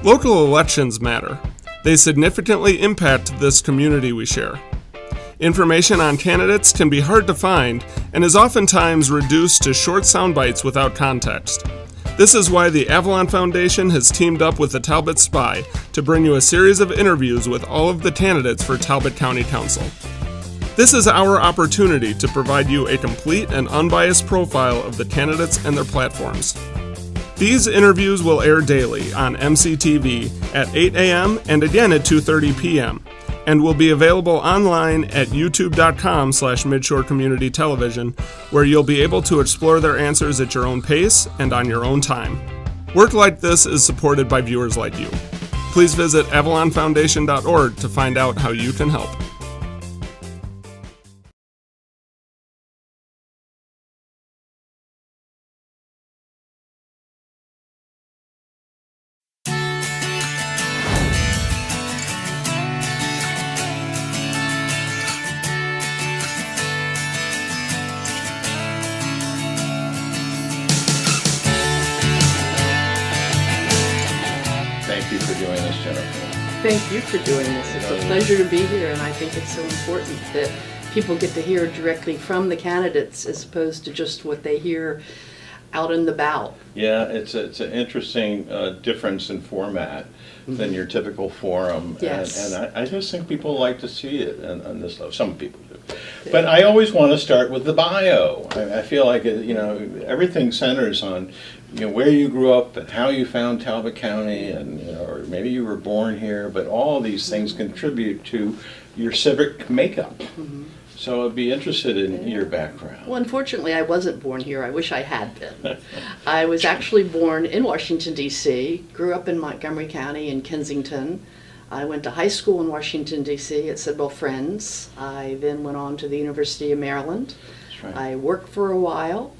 Local elections matter. They significantly impact this community we share. Information on candidates can be hard to find and is oftentimes reduced to short sound bites without context. This is why the Avalon Foundation has teamed up with the Talbot Spy to bring you a series of interviews with all of the candidates for Talbot County Council. This is our opportunity to provide you a complete and unbiased profile of the candidates and their platforms. These interviews will air daily on MCTV at 8 a.m. and again at 2:30 p.m. and will be available online at youtube.com/Midshore Community Television, where you'll be able to explore their answers at your own pace and on your own time. Work like this is supported by viewers like you. Please visit avalonfoundation.org to find out how you can help. Thank you for doing this. It's a pleasure to be here, and I think it's so important that people get to hear directly from the candidates as opposed to just what they hear out in the ballot. Yeah, it's an interesting difference in format than your typical forum. Yes. And I just think people like to see it on this level. Some people do. But I always want to start with the bio. I feel like, everything centers on where you grew up and how you found Talbot County, and or maybe you were born here, but all of these things contribute to your civic makeup. Mm-hmm. So I'd be interested in your background. Well, unfortunately, I wasn't born here. I wish I had been. I was actually born in Washington, D.C., grew up in Montgomery County in Kensington. I went to high school in Washington, D.C. at Sidwell Friends. I then went on to the University of Maryland. That's right. I worked for a while.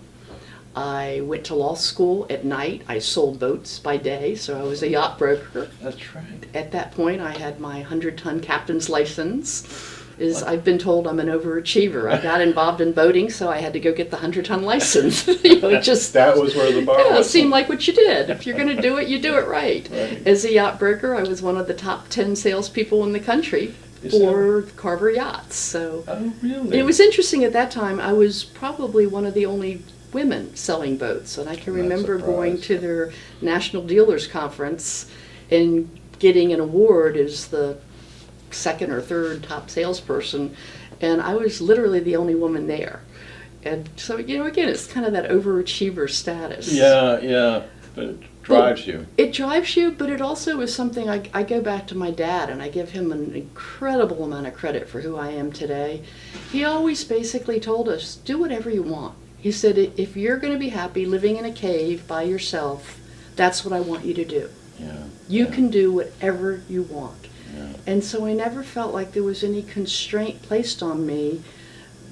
I went to law school at night. I sold boats by day, so I was a yacht broker. That's right. At that point, I had my 100-ton captain's license. I've been told I'm an overachiever. I got involved in boating, so I had to go get the 100-ton license. That was where the bar was. It seemed like what you did. If you're going to do it, you do it right. As a yacht broker, I was one of the top 10 salespeople in the country for Carver Yachts. So oh, really? It was interesting at that time. I was probably one of the only women selling boats, and I can remember going to their National Dealers Conference and getting an award as the second or third top salesperson, and I was literally the only woman there. And so, again, it's kind of that overachiever status. Yeah, but it drives you. It drives you, but it also is something I go back to my dad, and I give him an incredible amount of credit for who I am today. He always basically told us, do whatever you want. He said, if you're going to be happy living in a cave by yourself, that's what I want you to do. Yeah. You can do whatever you want. Yeah. And so I never felt like there was any constraint placed on me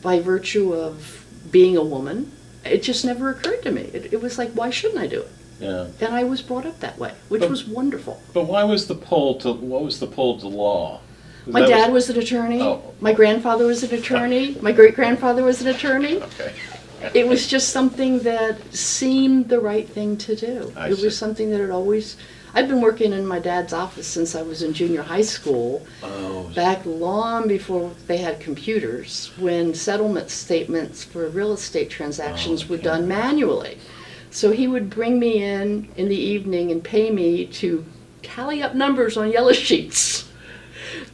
by virtue of being a woman. It just never occurred to me. It was like, why shouldn't I do it? Yeah. And I was brought up that way, which was wonderful. But what was the pull to law? My dad was an attorney. Oh. My grandfather was an attorney. My great-grandfather was an attorney. Okay. It was just something that seemed the right thing to do. I It see. was something that had always... I've been working in my dad's office since I was in junior high school, back long before they had computers, when settlement statements for real estate transactions were done manually. So he would bring me in the evening and pay me to tally up numbers on yellow sheets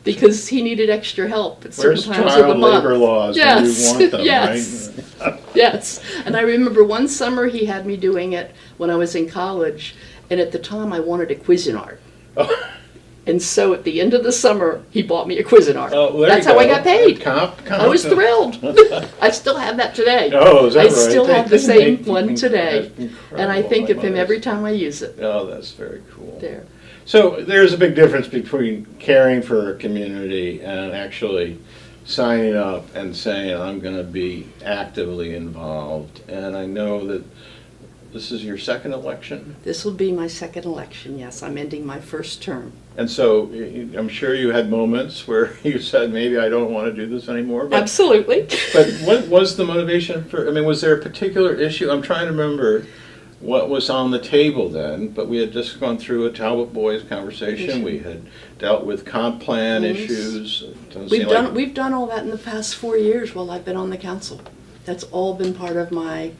because he needed extra help at certain times of the month. Where's labor laws when you want them, yes. right? Yes. And I remember one summer he had me doing it when I was in college. And at the time, I wanted a Cuisinart. Oh. And so at the end of the summer, he bought me a Cuisinart. Oh, That's how I got paid. Comp. I was thrilled. I still have that today. Oh, is that right? I still have the same one today. Incredible. And I think of him every time I use it. Oh, that's very cool. There. So there's a big difference between caring for a community and actually signing up and saying, I'm going to be actively involved. And I know that this is your second election? This will be my second election, yes. I'm ending my first term. And so I'm sure you had moments where you said, maybe I don't want to do this anymore. But, absolutely. But what was the motivation for, was there a particular issue? I'm trying to remember. what was on the table then, but we had just gone through a Talbot Boys conversation. We had dealt with comp plan issues. It doesn't seem like- We've done all that in the past 4 years while I've been on the council. That's all been part of my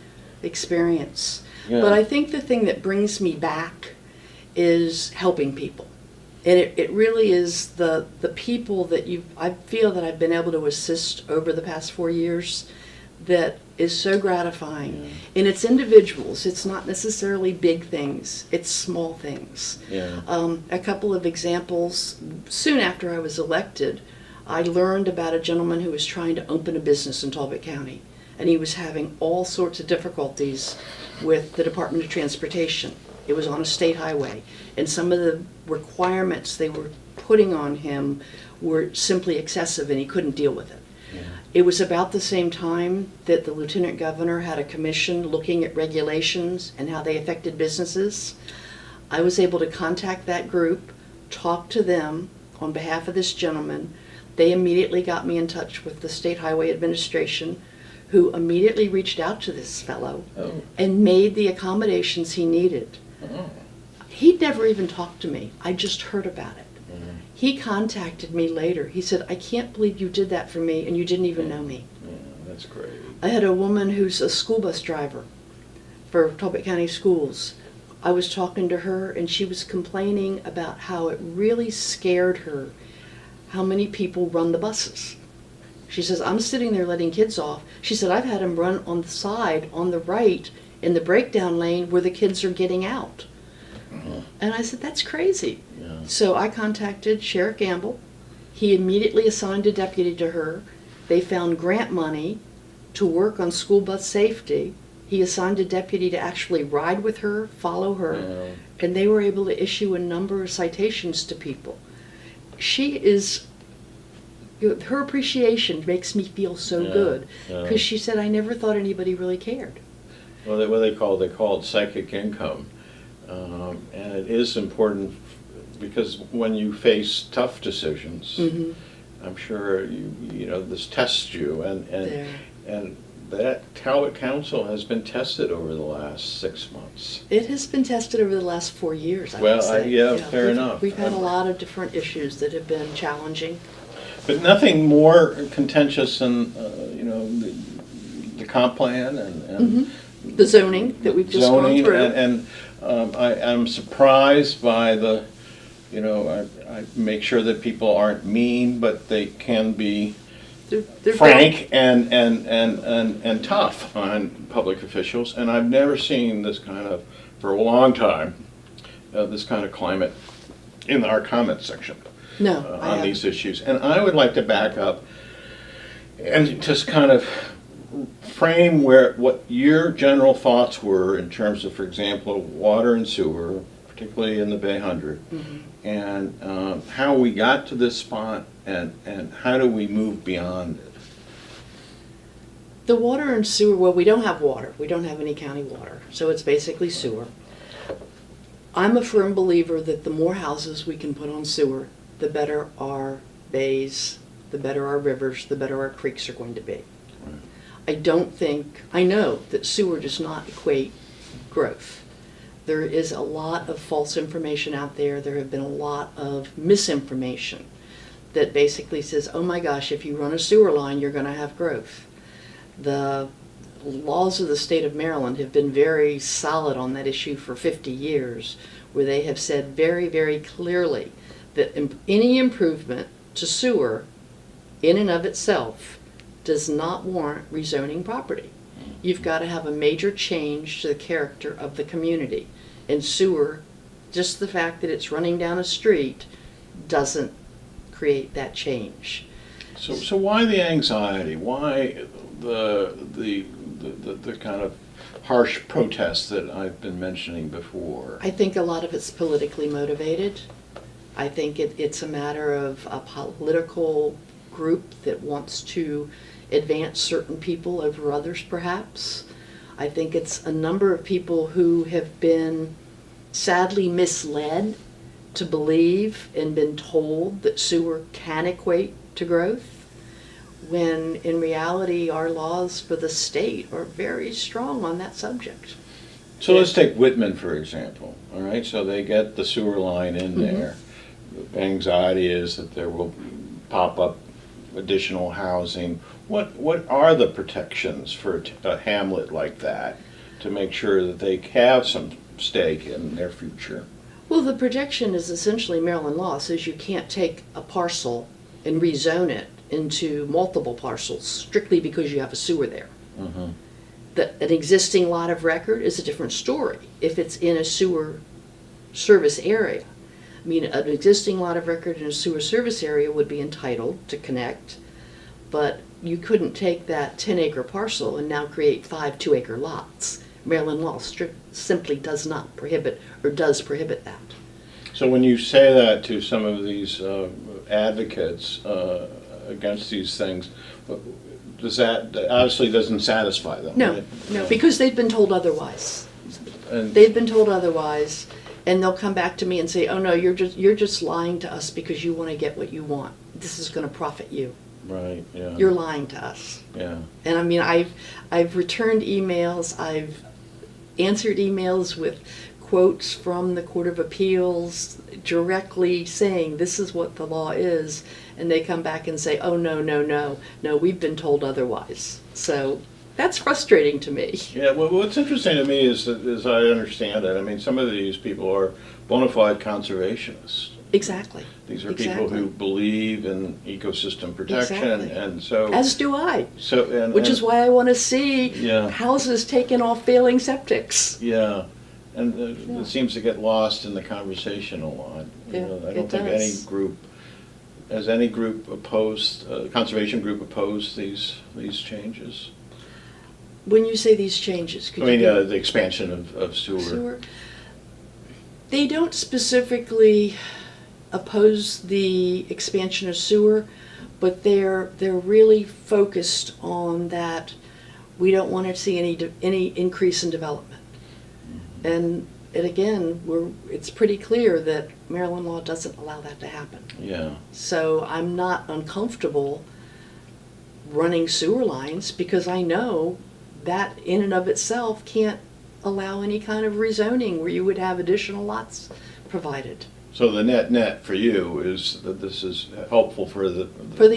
experience. Yeah. But I think the thing that brings me back is helping people. And it really is the people that I feel that I've been able to assist over the past 4 years that is so gratifying. Yeah. And it's individuals. It's not necessarily big things. It's small things. Yeah. A couple of examples. Soon after I was elected, I learned about a gentleman who was trying to open a business in Talbot County. And he was having all sorts of difficulties with the Department of Transportation. It was on a state highway. And some of the requirements they were putting on him were simply excessive, and he couldn't deal with it. Yeah. It was about the same time that the Lieutenant Governor had a commission looking at regulations and how they affected businesses. I was able to contact that group, talk to them on behalf of this gentleman. They immediately got me in touch with the State Highway Administration, who immediately reached out to this fellow and made the accommodations he needed. Oh. He'd never even talked to me. I just heard about it. He contacted me later. He said, "I can't believe you did that for me, and you didn't even know me." Yeah, that's great. I had a woman who's a school bus driver for Talbot County Schools. I was talking to her, and she was complaining about how it really scared her how many people run the buses. She says, "I'm sitting there letting kids off." She said, "I've had them run on the side, on the right, in the breakdown lane where the kids are getting out." And I said, "That's crazy." Yeah. So I contacted Sheriff Gamble. He immediately assigned a deputy to her. They found grant money to work on school bus safety. He assigned a deputy to actually ride with her, follow her, and they were able to issue a number of citations to people. Her appreciation makes me feel so good, because she said, "I never thought anybody really cared." Well, they call it psychic income. And it is important because when you face tough decisions, I'm sure you know this tests you, and that Talbot Council has been tested over the last 6 months. It has been tested over the last 4 years, I would say. Fair enough. We've had a lot of different issues that have been challenging. But nothing more contentious than the comp plan and The zoning that we've just gone through. And I'm surprised by I make sure that people aren't mean, but they can be They're frank and tough on public officials. And I've never seen this for a long time, this kind of climate in our comment section on these issues. And I would like to back up and just kind of frame what your general thoughts were in terms of, for example, water and sewer, particularly in the Bay 100, and how we got to this spot, and how do we move beyond it? The water and sewer, well, we don't have water. We don't have any county water, so it's basically sewer. I'm a firm believer that the more houses we can put on sewer, the better our bays, the better our rivers, the better our creeks are going to be. I know that sewer does not equate growth. There is a lot of false information out there. There have been a lot of misinformation that basically says, oh my gosh, if you run a sewer line, you're going to have growth. The laws of the state of Maryland have been very solid on that issue for 50 years, where they have said very, very clearly that any improvement to sewer in and of itself does not warrant rezoning property. You've got to have a major change to the character of the community. And sewer, just the fact that it's running down a street doesn't create that change. So why the anxiety? Why the kind of harsh protests that I've been mentioning before? I think a lot of it's politically motivated. I think it's a matter of a political group that wants to advance certain people over others, perhaps. I think it's a number of people who have been sadly misled to believe and been told that sewer can equate to growth, when in reality our laws for the state are very strong on that subject. So let's take Whitman, for example, all right? So they get the sewer line in there. The anxiety is that there will pop up additional housing. What are the protections for a hamlet like that to make sure that they have some stake in their future? Well, the protection is essentially Maryland law says you can't take a parcel and rezone it into multiple parcels strictly because you have a sewer there. Mm-hmm. An existing lot of record is a different story if it's in a sewer service area. I mean, an existing lot of record in a sewer service area would be entitled to connect, but you couldn't take that 10-acre parcel and now create 5 2-acre lots. Maryland law simply does not prohibit, or does prohibit that. So when you say that to some of these advocates against these things, does that obviously doesn't satisfy them? No, right? no, because they've been told otherwise. And They've been told otherwise, and they'll come back to me and say, "Oh no, you're just lying to us because you want to get what you want. This is going to profit you. right, yeah, You're lying to us." yeah, And I mean, I've returned emails, I've answered emails with quotes from the Court of Appeals directly saying this is what the law is, and they come back and say, "Oh no, no, no, no, we've been told otherwise." So that's frustrating to me. yeah. Well, what's interesting to me is that, as I understand it, I mean, some of these people are bona fide conservationists. Exactly. These are people who believe in ecosystem protection, Exactly. and so As do I. so Which is why I want to see Yeah. houses taken off failing septics. yeah, and Yeah. it seems to get lost in the conversation a lot. You Yeah, know, I it don't think any does. group has any group opposed conservation group opposed these changes. When you say these changes, could I mean, you the expansion of sewer. They don't specifically oppose the expansion of sewer, but they're really focused on that we don't want to see any increase in development. And again, it's pretty clear that Maryland law doesn't allow that to happen. Yeah. So I'm not uncomfortable running sewer lines because I know that in and of itself can't allow any kind of rezoning where you would have additional lots provided. So the net for you is that this is helpful for the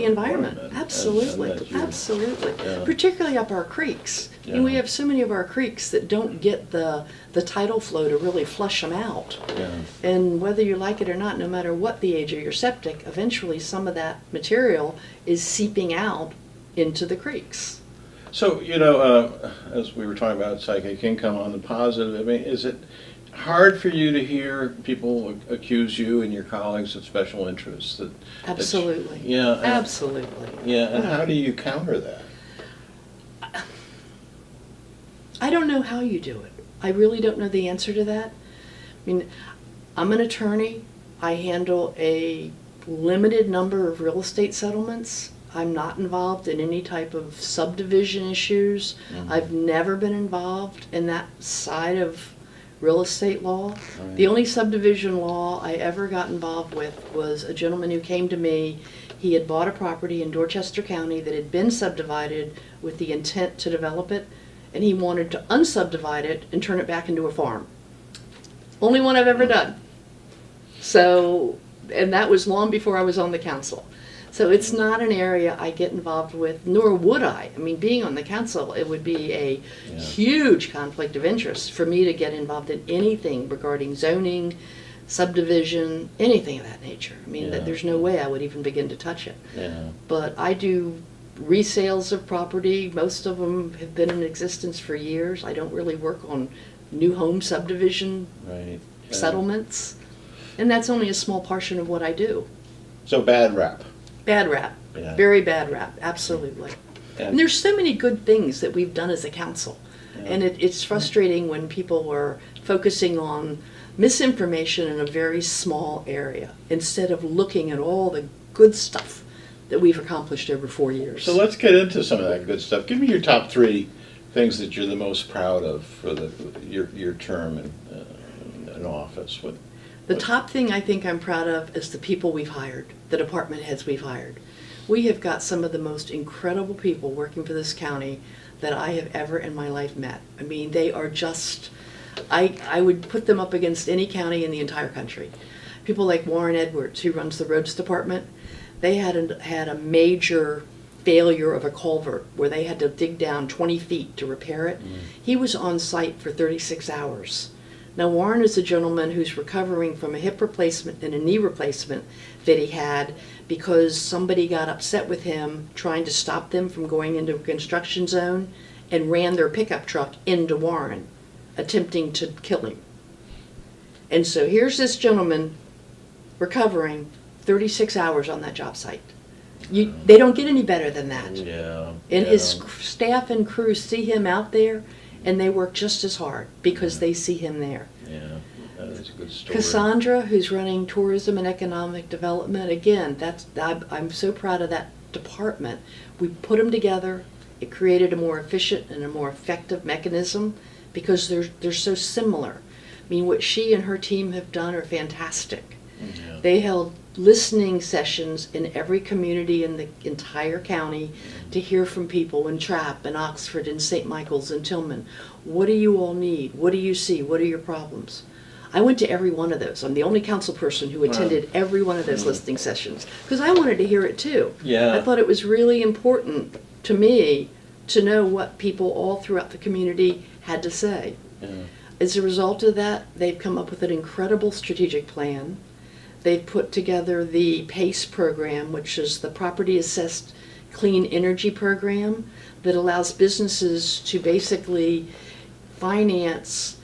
Environment, and absolutely, that you- absolutely. Yeah. Particularly up our creeks. And we Yeah. have so many of our creeks that don't get the tidal flow to really flush them out. Yeah. And whether you like it or not, no matter what the age of your septic, eventually some of that material is seeping out into the creeks. So, as we were talking about psychic income on the positive, I mean, is it hard for you to hear people accuse you and your colleagues of special interests? Absolutely. Yeah. Absolutely. Yeah, and how do you counter that? I don't know how you do it. I really don't know the answer to that. I mean, I'm an attorney. I handle a limited number of real estate settlements. I'm not involved in any type of subdivision issues. Mhm. I've never been involved in that side of real estate law. Right. The only subdivision law I ever got involved with was a gentleman who came to me. He had bought a property in Dorchester County that had been subdivided with the intent to develop it, and he wanted to unsubdivide it and turn it back into a farm. Only one I've ever done. So, and that was long before I was on the council. So it's not an area I get involved with, nor would I. I mean, being on the council, it would be a huge conflict of interest for me to get involved in anything regarding zoning, subdivision, anything of that nature. I mean, Yeah. there's no way I would even begin to touch it. Yeah. But I do resales of property. Most of them have been in existence for years. I don't really work on new home subdivision Right. Yeah. settlements. And that's only a small portion of what I do. So bad rap. Bad rap. Yeah. Very bad rap, absolutely. And there's so many good things that we've done as a council. Yeah. And it's frustrating when people are focusing on misinformation in a very small area instead of looking at all the good stuff that we've accomplished over 4 years. So let's get into some of that good stuff. Give me your top 3 things that you're the most proud of for your term in office. The top thing I think I'm proud of is the people we've hired, the department heads we've hired. We have got some of the most incredible people working for this county that I have ever in my life met. I mean, they are just I would put them up against any county in the entire country. People like Warren Edwards, who runs the roads department, they had a major failure of a culvert where they had to dig down 20 feet to repair it. He was on site for 36 hours. Now, Warren is a gentleman who's recovering from a hip replacement and a knee replacement that he had because somebody got upset with him trying to stop them from going into a construction zone and ran their pickup truck into Warren, attempting to kill him. And so here's this gentleman recovering 36 hours on that job site. They don't get any better than that. Yeah. And yeah. his staff and crew see him out there, and they work just as hard because they see him there. Yeah, that is a good story. Cassandra, who's running tourism and economic development, again, I'm so proud of that department. We put them together. It created a more efficient and a more effective mechanism because they're so similar. I mean, what she and her team have done are fantastic. Yeah. They held listening sessions in every community in the entire county to hear from people in Trapp and Oxford and St. Michael's and Tillman. What do you all need? What do you see? What are your problems? I went to every one of those. I'm the only council person who attended every one of those listening sessions because I wanted to hear it too. Yeah. I thought it was really important to me to know what people all throughout the community had to say. Yeah. As a result of that, they've come up with an incredible strategic plan. They've put together the PACE program, which is the Property Assessed Clean Energy Program that allows businesses to basically finance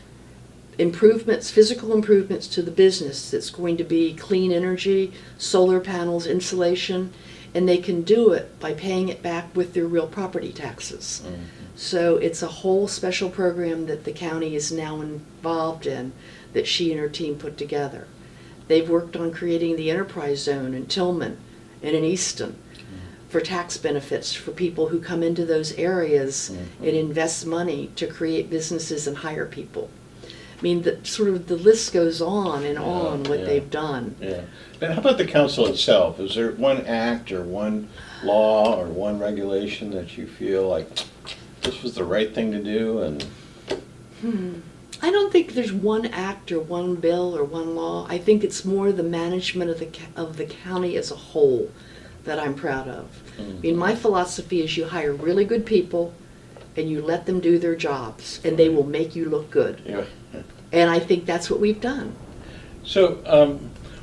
improvements, physical improvements to the business that's going to be clean energy, solar panels, insulation, and they can do it by paying it back with their real property taxes. Mm-hmm. So it's a whole special program that the county is now involved in that she and her team put together. They've worked on creating the enterprise zone in Tillman and in Easton for tax benefits for people who come into those areas and invest money to create businesses and hire people. I mean, the list goes on and on what they've done. Yeah. And how about the council itself? Is there one act or one law or one regulation that you feel like this was the right thing to do? And I don't think there's one act or one bill or one law. I think it's more the management of the county as a whole that I'm proud of. I mean, my philosophy is you hire really good people and you let them do their jobs and they will make you look good. Yeah. And I think that's what we've done. So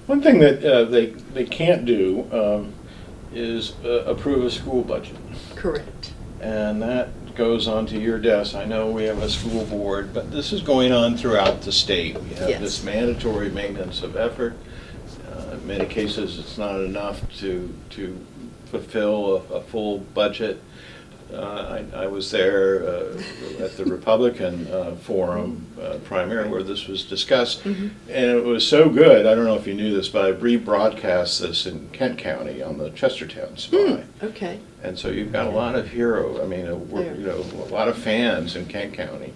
one thing that they can't do is approve a school budget. Correct. And that goes onto your desk. I know we have a school board, but this is going on throughout the state. We have this mandatory maintenance of effort. In many cases, it's not enough to fulfill a full budget. I was there at the Republican Forum primary where this was discussed, and it was so good. I don't know if you knew this, but I rebroadcast this in Kent County on the Chestertown Spy. Okay. And so you've got a lot of a lot of fans in Kent County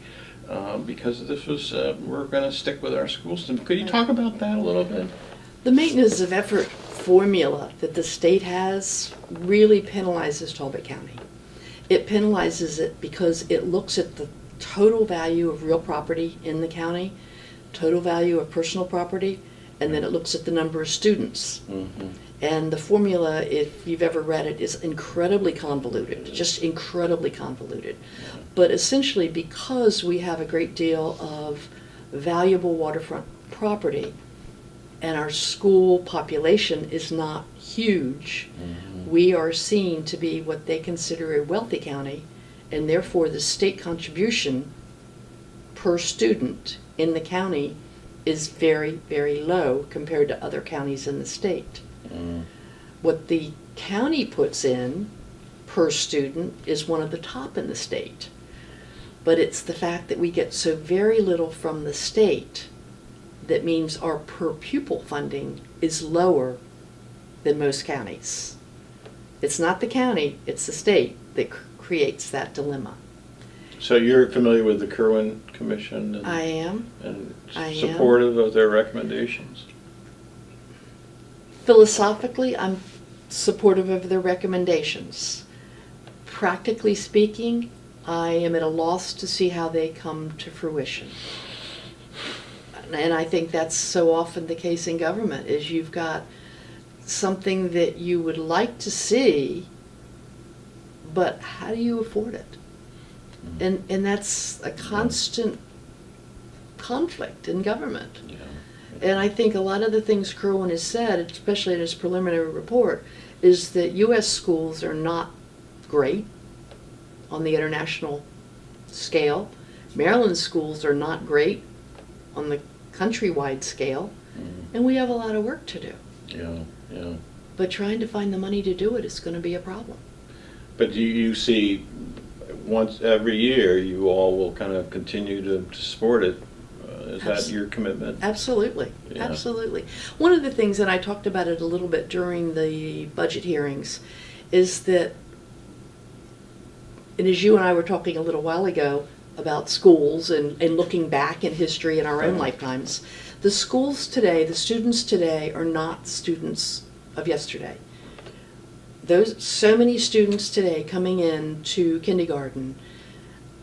because this was we're going to stick with our school system. Could you talk about that a little bit? The maintenance of effort formula that the state has really penalizes Talbot County. It penalizes it because it looks at the total value of real property in the county, total value of personal property, and then it looks at the number of students. And the formula, if you've ever read it, is incredibly convoluted, just incredibly convoluted. But essentially, because we have a great deal of valuable waterfront property and our school population is not huge, we are seen to be what they consider a wealthy county, and therefore the state contribution per student in the county is very, very low compared to other counties in the state. What the county puts in per student is one of the top in the state. But it's the fact that we get so very little from the state that means our per pupil funding is lower than most counties. It's not the county, it's the state that creates that dilemma. So you're familiar with the Kirwan Commission? And, I am. And I supportive of their recommendations? Philosophically, I'm supportive of their recommendations. Practically speaking, I am at a loss to see how they come to fruition. And I think that's so often the case in government, is you've got something that you would like to see, but how do you afford it? And that's a constant conflict in government. Yeah. And I think a lot of the things Kerwin has said, especially in his preliminary report, is that U.S. schools are not great on the international scale. Maryland schools are not great on the countrywide scale. And we have a lot of work to do. Yeah, yeah. But trying to find the money to do it is going to be a problem. But you see, once every year, you all will kind of continue to support it. Is that your commitment? Absolutely, Yeah. absolutely. One of the things, and I talked about it a little bit during the budget hearings, is that, and as you and I were talking a little while ago about schools and looking back in history in our own lifetimes, the schools today, the students today are not students of yesterday. So many students today coming in to kindergarten,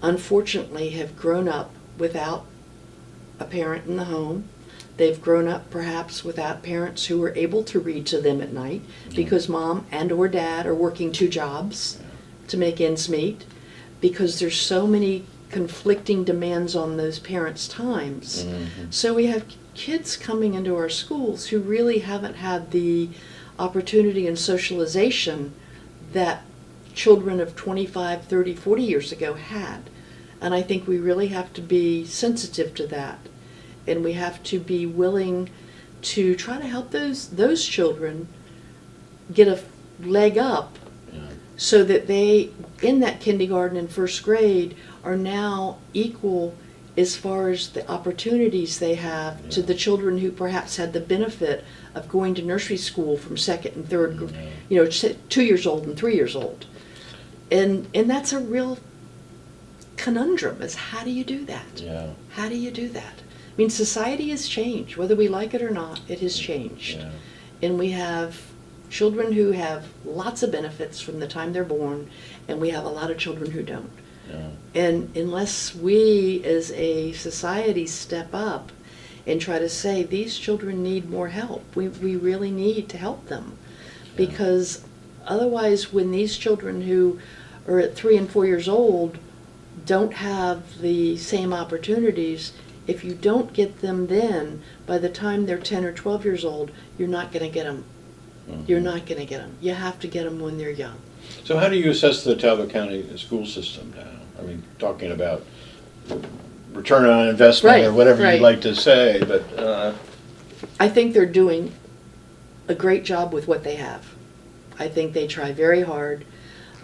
unfortunately, have grown up without a parent in the home. They've grown up perhaps without parents who were able to read to them at night because mom and or dad are working 2 jobs to make ends meet, because there's so many conflicting demands on those parents' times. So we have kids coming into our schools who really haven't had the opportunity and socialization that children of 25, 30, 40 years ago had. And I think we really have to be sensitive to that. And we have to be willing to try to help those children get a leg up so that they, in that kindergarten and first grade, are now equal as far as the opportunities they have to the children who perhaps had the benefit of going to nursery school from second and third, 2 years old and 3 years old. And that's a real conundrum, is how do you do that? Yeah. How do you do that? I mean, society has changed. Whether we like it or not, it has changed. Yeah. And we have children who have lots of benefits from the time they're born, and we have a lot of children who don't. Yeah. And unless we as a society step up and try to say these children need more help, we really need to help them. Because otherwise, when these children who are at 3 and 4 years old don't have the same opportunities, if you don't get them then, by the time they're 10 or 12 years old, you're not going to get them. You're not going to get them. You have to get them when they're young. So how do you assess the Talbot County school system now? I mean, talking about return on investment or whatever you'd like to say, but... I think they're doing a great job with what they have. I think they try very hard.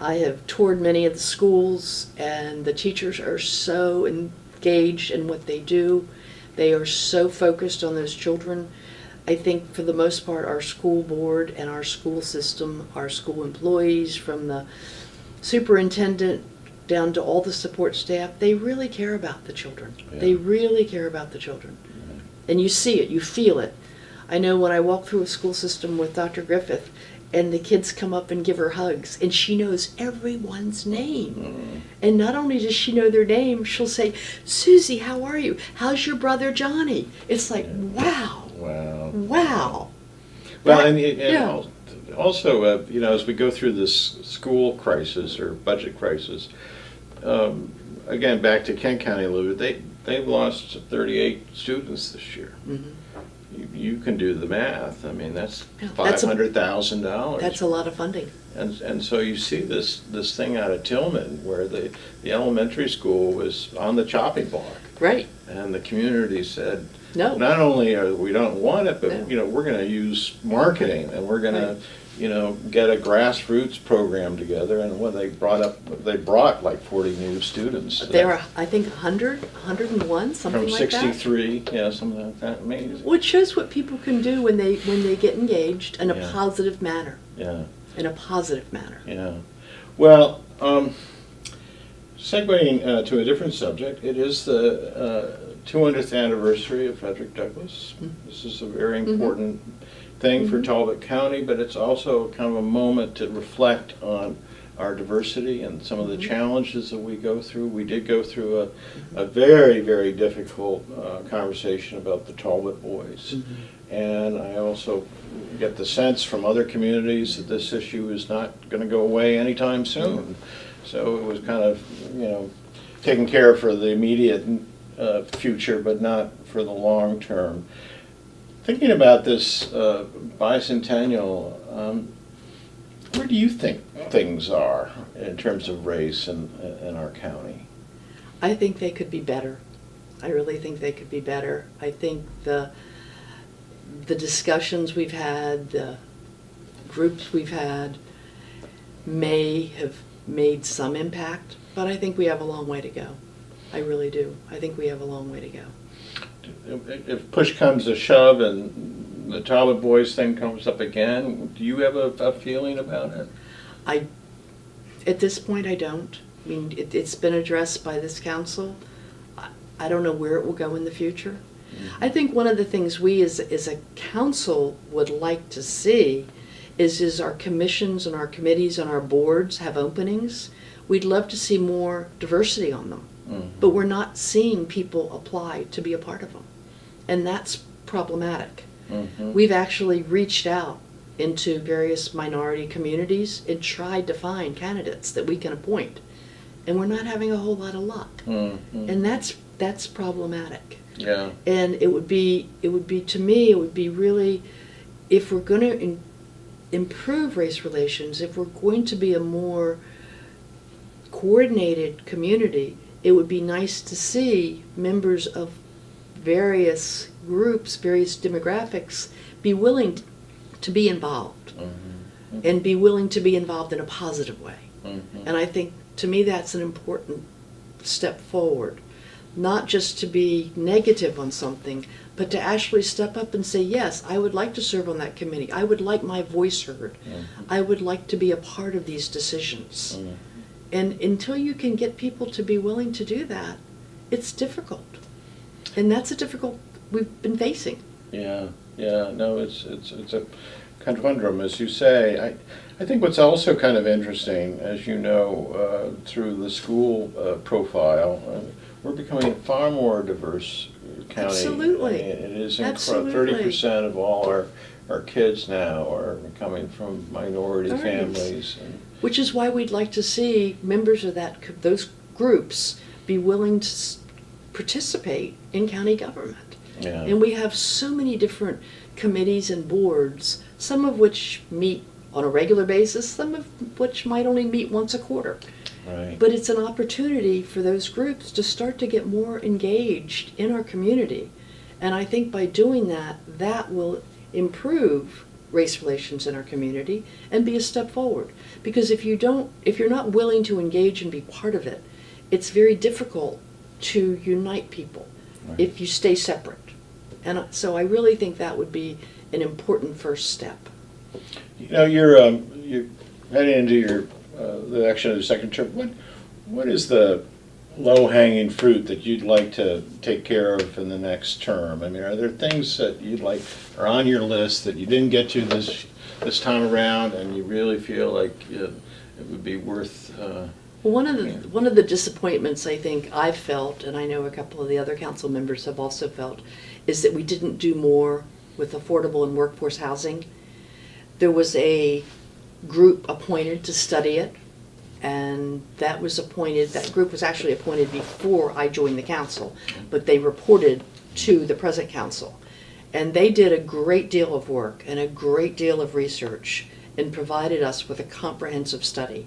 I have toured many of the schools, and the teachers are so engaged in what they do. They are so focused on those children. I think for the most part, our school board and our school system, our school employees, from the superintendent down to all the support staff, they really care about the children. They really care about the children. And you see it, you feel it. I know when I walk through a school system with Dr. Griffith, and the kids come up and give her hugs, and she knows everyone's name. And not only does she know their name, she'll say, "Susie, how are you? How's your brother Johnny?" It's like, wow. Wow. Wow. Well, and also, as we go through this school crisis or budget crisis, again, back to Kent County a little bit, they've lost 38 students this year. You can do the math. I mean, that's $500,000. That's a lot of funding. And so you see this thing out of Tillman where the elementary school was on the chopping block. Right. And the community said, no. Not only we don't want it, but we're going to use marketing, and we're going to get a grassroots program together. And when they brought like 40 new students. There are, I think, 101, something like that. From 63, something like that. Amazing. Which shows what people can do when they get engaged in a positive manner. Yeah. In a positive manner. Yeah. Well, segueing to a different subject, it is the 200th anniversary of Frederick Douglass. This is a very important thing for Talbot County, but it's also kind of a moment to reflect on our diversity and some of the challenges that we go through. We did go through a very, very difficult conversation about the Talbot boys. And I also get the sense from other communities that this issue is not going to go away anytime soon. So it was kind of, taken care of for the immediate future, but not for the long term. Thinking about this bicentennial, where do you think things are in terms of race in our county? I think they could be better. I really think they could be better. I think the discussions we've had, the groups we've had may have made some impact, but I think we have a long way to go. I really do. I think we have a long way to go. If push comes to shove and the Talbot boys thing comes up again, do you have a feeling about it? At this point, I don't. I mean, it's been addressed by this council. I don't know where it will go in the future. I think one of the things we as a council would like to see is our commissions and our committees and our boards have openings. We'd love to see more diversity on them, but we're not seeing people apply to be a part of them. And that's problematic. We've actually reached out into various minority communities and tried to find candidates that we can appoint. And we're not having a whole lot of luck. And that's problematic. Yeah. And it would be to me, it would be really, if we're going to improve race relations, if we're going to be a more coordinated community, it would be nice to see members of various groups, various demographics, be willing to be involved and be willing to be involved in a positive way. And I think, to me, that's an important step forward. Not just to be negative on something, but to actually step up and say, yes, I would like to serve on that committee. I would like my voice heard. I would like to be a part of these decisions. And until you can get people to be willing to do that, it's difficult. And that's a difficult we've been facing. Yeah, no, it's a conundrum, as you say. I think what's also kind of interesting, as you know, through the school profile, we're becoming a far more diverse county. Absolutely. It is Absolutely. 30% of all our kids now are coming from minority families. Which is why we'd like to see members of those groups be willing to participate in county government. Yeah. And we have so many different committees and boards, some of which meet on a regular basis, some of which might only meet once a quarter. Right. But it's an opportunity for those groups to start to get more engaged in our community. And I think by doing that, that will improve race relations in our community and be a step forward. Because if you're not willing to engage and be part of it, it's very difficult to unite people if you stay separate. And so I really think that would be an important first step. You're heading into the election of the second term. What is the low-hanging fruit that you'd like to take care of in the next term? I mean, are there things that you'd like are on your list that you didn't get to this time around, and you really feel like it would be worth? Well, one of the disappointments I think I've felt, and I know a couple of the other council members have also felt, is that we didn't do more with affordable and workforce housing. There was a group appointed to study it, and that group was actually appointed before I joined the council, but they reported to the present council. And they did a great deal of work and a great deal of research and provided us with a comprehensive study.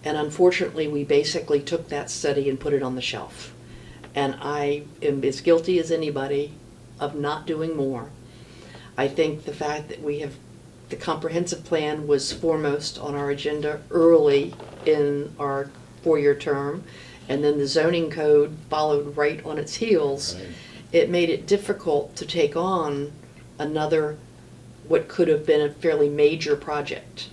And unfortunately, we basically took that study and put it on the shelf. And I am as guilty as anybody of not doing more. I think the fact that the comprehensive plan was foremost on our agenda early in our 4-year term, and then the zoning code followed right on its heels. Right. It made it difficult to take on another, what could have been a fairly major project.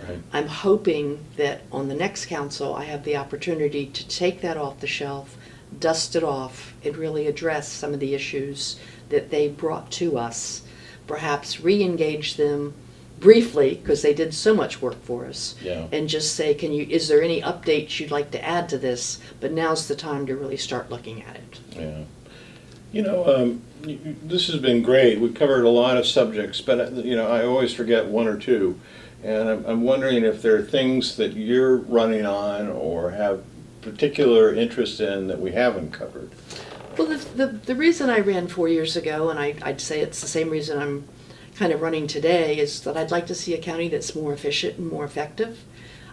Right. I'm hoping that on the next council I have the opportunity to take that off the shelf, dust it off, and really address some of the issues that they brought to us, perhaps re-engage them, briefly, because they did so much work for us, Yeah. and just say, is there any updates you'd like to add to this? But now's the time to really start looking at it. Yeah. You know, this has been great. We've covered a lot of subjects, but, you know, I always forget one or two. And I'm wondering if there are things that you're running on or have particular interest in that we haven't covered. Well, the reason I ran 4 years ago, and I'd say it's the same reason I'm kind of running today, is that I'd like to see a county that's more efficient and more effective.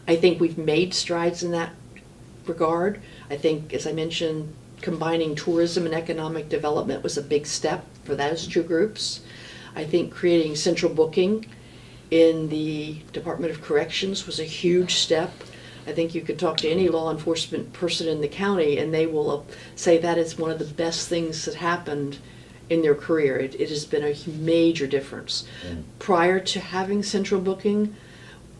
I think we've made strides in that regard. I think, as I mentioned, combining tourism and economic development was a big step for those two groups. I think creating central booking in the Department of Corrections was a huge step. I think you could talk to any law enforcement person in the county and they will say that is one of the best things that happened in their career. It has been a major difference. Prior to having central booking,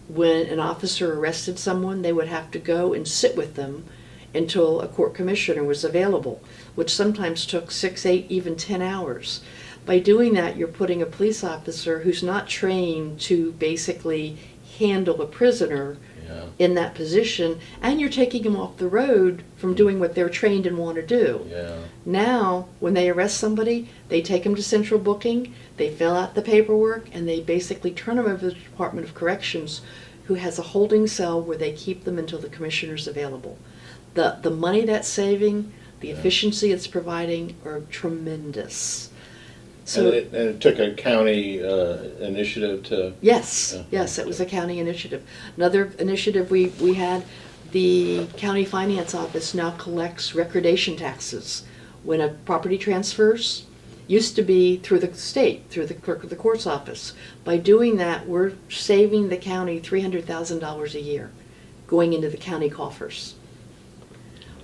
when an officer arrested someone, they would have to go and sit with them until a court commissioner was available, which sometimes took 6, 8, even 10 hours. By doing that, you're putting a police officer who's not trained to basically handle a prisoner in that position, and you're taking them off the road from doing what they're trained and want to do. Now, when they arrest somebody, they take them to central booking, they fill out the paperwork, and they basically turn them over to the Department of Corrections, who has a holding cell where they keep them until the commissioner's available. The money that's saving, the efficiency it's providing are tremendous. So And it took a county initiative to... Yes, yes, it was a county initiative. Another initiative we had, the county finance office now collects recordation taxes. When a property transfers, used to be through the state, through the clerk of the court's office. By doing that, we're saving the county $300,000 a year going into the county coffers.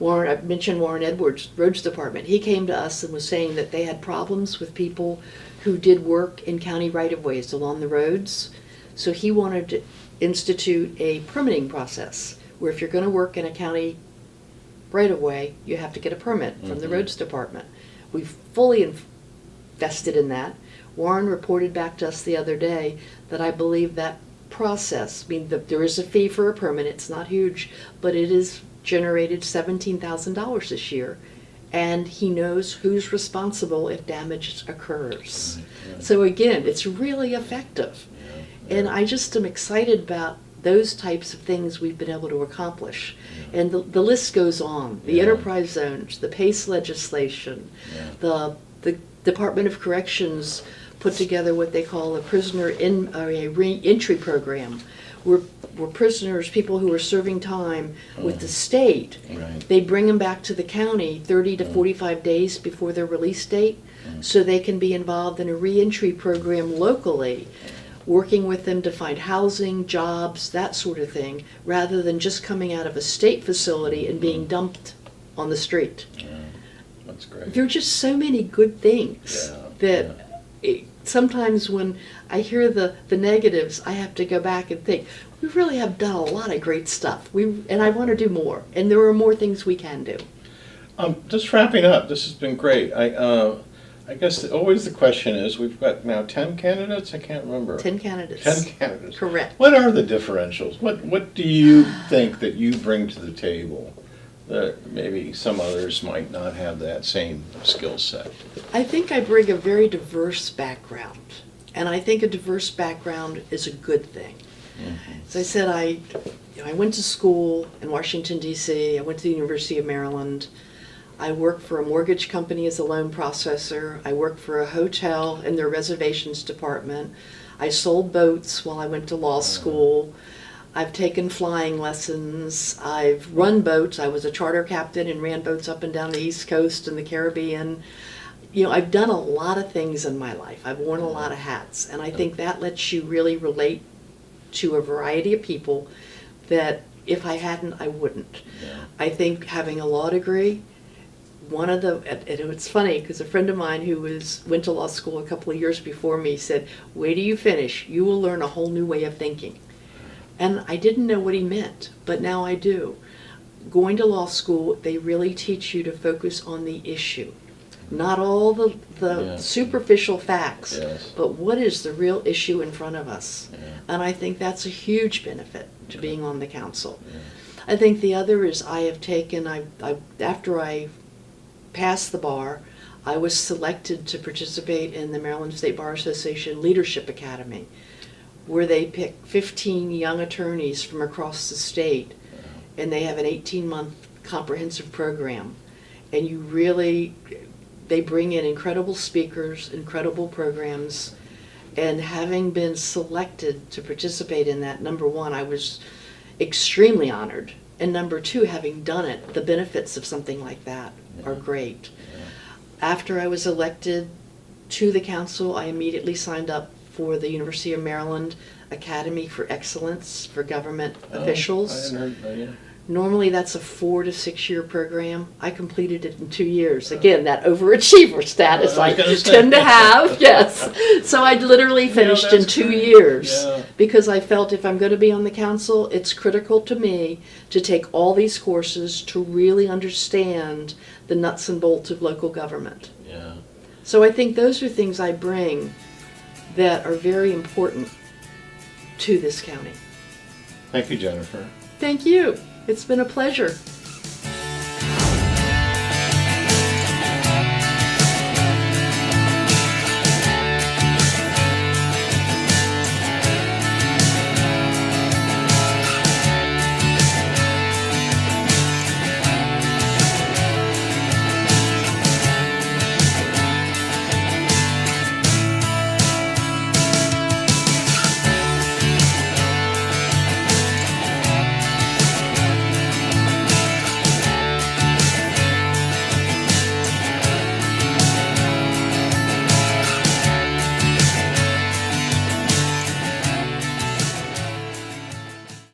I mentioned Warren Edwards, Roads Department. He came to us and was saying that they had problems with people who did work in county right-of-ways along the roads. So he wanted to institute a permitting process where if you're going to work in a county right-of-way, you have to get a permit from the Roads Department. We've fully invested in that. Warren reported back to us the other day that I believe that process, there is a fee for a permit, it's not huge, but it is generated $17,000 this year, and he knows who's responsible if damage occurs. So again, it's really effective. And I just am excited about those types of things we've been able to accomplish. And the list goes on. The enterprise zones, the PACE legislation, the Department of Corrections put together what they call a prisoner re-entry program, where prisoners, people who are serving time with the state, they bring them back to the county 30 to 45 days before their release date, so they can be involved in a re-entry program locally, working with them to find housing, jobs, that sort of thing, rather than just coming out of a state facility and being dumped on the street. That's great. There are just so many good things that sometimes when I hear the negatives, I have to go back and think, we really have done a lot of great stuff. And I want to do more. And there are more things we can do. Just wrapping up, this has been great. I guess always the question is, we've got now 10 candidates? I can't remember. 10 candidates. 10 candidates. Correct. What are the differentials? What do you think that you bring to the table that maybe some others might not have that same skill set? I think I bring a very diverse background. And I think a diverse background is a good thing. As I said, I went to school in Washington, D.C. I went to the University of Maryland. I worked for a mortgage company as a loan processor. I worked for a hotel in their reservations department. I sold boats while I went to law school. I've taken flying lessons. I've run boats. I was a charter captain and ran boats up and down the East Coast and the Caribbean. I've done a lot of things in my life. I've worn a lot of hats. And I think that lets you really relate to a variety of people that if I hadn't, I wouldn't. I think having a law degree, and it's funny because a friend of mine who went to law school a couple of years before me said, wait till you finish, you will learn a whole new way of thinking. And I didn't know what he meant, but now I do. Going to law school, they really teach you to focus on the issue. Not all the Yeah. superficial facts, Yes. but what is the real issue in front of us? Yeah. And I think that's a huge benefit to being on the council. Yeah. I think the other is I have taken, after I passed the bar, I was selected to participate in the Maryland State Bar Association Leadership Academy, where they pick 15 young attorneys from across the state, and they have an 18-month comprehensive program. And they bring in incredible speakers, incredible programs, and having been selected to participate in that, number one, I was extremely honored. And number two, having done it, the benefits of something like that are great. After I was elected to the council, I immediately signed up for the University of Maryland Academy for Excellence for Government Officials. I hadn't heard, yeah. Normally that's a 4 to 6 year program. I completed it in 2 years. Again, that overachiever status I tend to have, yes. So I literally finished in that's 2 great. years Yeah. because I felt if I'm going to be on the council, it's critical to me to take all these courses to really understand the nuts and bolts of local government. Yeah. So I think those are things I bring that are very important to this county. Thank you, Jennifer. Thank you. It's been a pleasure.